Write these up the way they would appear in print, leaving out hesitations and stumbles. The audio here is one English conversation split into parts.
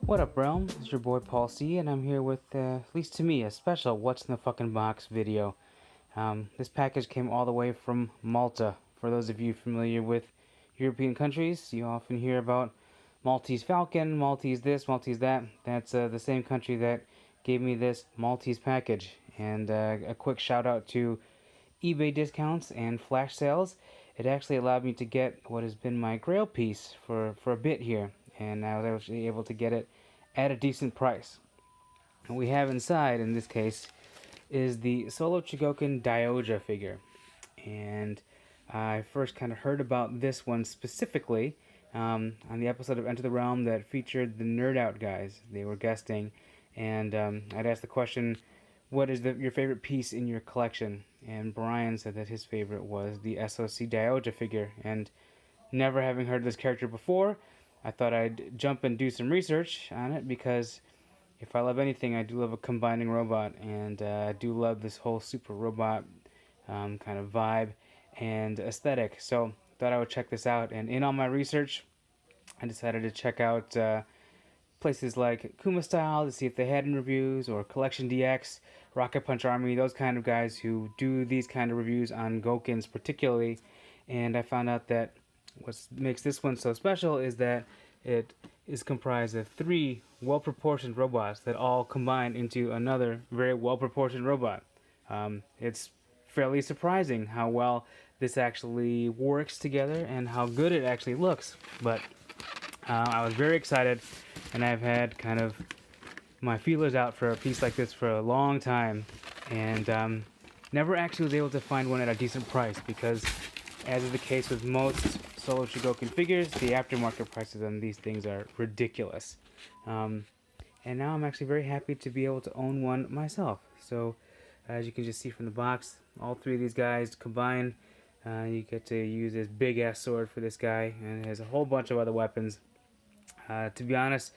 What up, Realm? It's your boy Paul C, and I'm here with, at least to me, a special What's in the Fucking Box video. This package came all the way from Malta. For those of you familiar with European countries, you often hear about Maltese Falcon, Maltese this, Maltese that. That's the same country that gave me this Maltese package. And a quick shout out to eBay discounts and flash sales. It actually allowed me to get what has been my grail piece for a bit here, and I was actually able to get it at a decent price. What we have inside, in this case, is the Solo Chigokin Dioja figure. And I first kind of heard about this one specifically on the episode of Enter the Realm that featured the Nerd Out guys. They were guesting, and I'd asked the question, what is your favorite piece in your collection? And Brian said that his favorite was the SOC Dioja figure. And never having heard this character before, I thought I'd jump and do some research on it, because if I love anything, I do love a combining robot, and I do love this whole super robot kind of vibe and aesthetic. So thought I would check this out, and in all my research, I decided to check out places like Kuma Style to see if they had any reviews, or Collection DX, Rocket Punch Army, those kind of guys who do these kind of reviews on Gokins particularly. And I found out that what makes this one so special is that it is comprised of three well-proportioned robots that all combine into another very well-proportioned robot. It's fairly surprising how well this actually works together and how good it actually looks. But I was very excited, and I've had kind of my feelers out for a piece like this for a long time, and never actually was able to find one at a decent price, because as is the case with most Solo Chigokin figures, the aftermarket prices on these things are ridiculous. And now I'm actually very happy to be able to own one myself. So as you can just see from the box, all three of these guys combined, you get to use this big ass sword for this guy, and it has a whole bunch of other weapons. To be honest,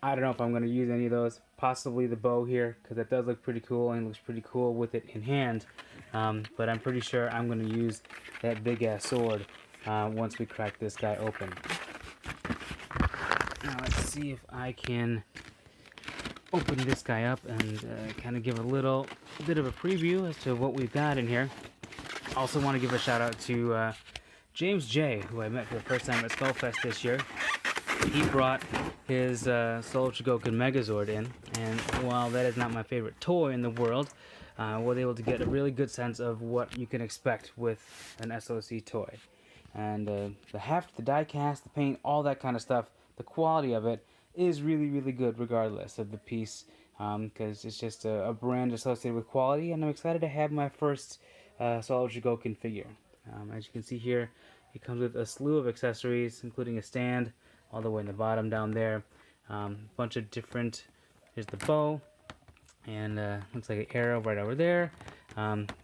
I don't know if I'm going to use any of those. Possibly the bow here, because that does look pretty cool, and it looks pretty cool with it in hand. But I'm pretty sure I'm going to use that big ass sword once we crack this guy open. Now let's see if I can open this guy up and kind of give a little bit of a preview as to what we've got in here. Also want to give a shout out to James J, who I met for the first time at Skullfest this year. He brought his Solo Chigokin Megazord in, and while that is not my favorite toy in the world, I was able to get a really good sense of what you can expect with an SOC toy. And the heft, the die cast, the paint, all that kind of stuff, the quality of it is really, really good regardless of the piece, because it's just a brand associated with quality, and I'm excited to have my first Solo Chigokin figure. As you can see here, it comes with a slew of accessories, including a stand all the way in the bottom down there, bunch of different, here's the bow, and looks like an arrow right over there,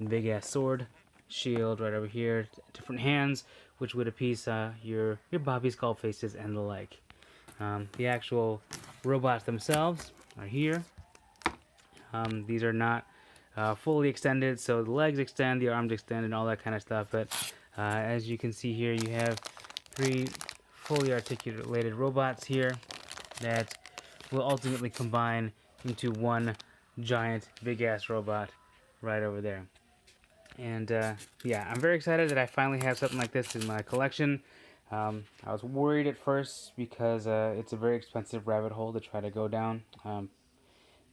big ass sword, shield right over here, different hands, which would appease your Bobby Skull faces and the like. The actual robots themselves are here. These are not fully extended, so the legs extend, the arms extend, and all that kind of stuff. But as you can see here, you have three fully articulated robots here that will ultimately combine into one giant big-ass robot right over there. And yeah, I'm very excited that I finally have something like this in my collection. I was worried at first because it's a very expensive rabbit hole to try to go down.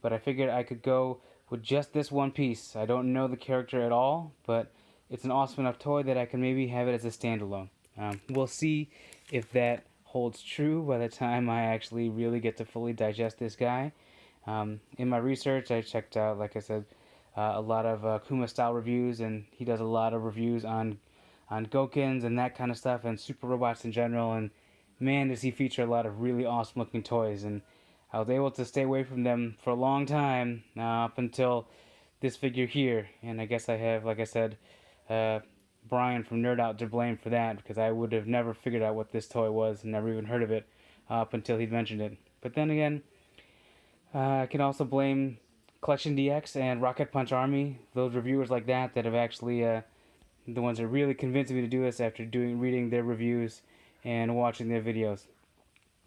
But I figured I could go with just this one piece. I don't know the character at all, but it's an awesome enough toy that I can maybe have it as a standalone. We'll see if that holds true by the time I actually really get to fully digest this guy. In my research, I checked out, like I said, a lot of Kuma style reviews, and he does a lot of reviews on Gokins and that kind of stuff, and super robots in general, and man, does he feature a lot of really awesome looking toys. And I was able to stay away from them for a long time, up until this figure here. And I guess I have, like I said, Brian from Nerd Out to blame for that, because I would have never figured out what this toy was and never even heard of it up until he mentioned it. But then again, I can also blame Collection DX and Rocket Punch Army, those reviewers like that have actually the ones that really convinced me to do this after reading their reviews and watching their videos.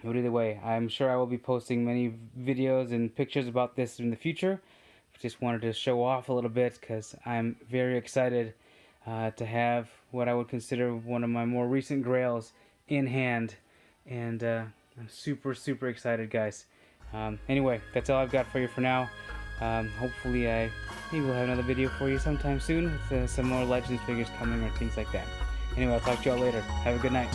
But either way, I'm sure I will be posting many videos and pictures about this in the future. Just wanted to show off a little bit because I'm very excited to have what I would consider one of my more recent grails in hand. And I'm super, super excited, guys. Anyway, that's all I've got for you for now. Hopefully, maybe we'll have another video for you sometime soon with some more Legends figures coming or things like that. Anyway, I'll talk to y'all later. Have a good night.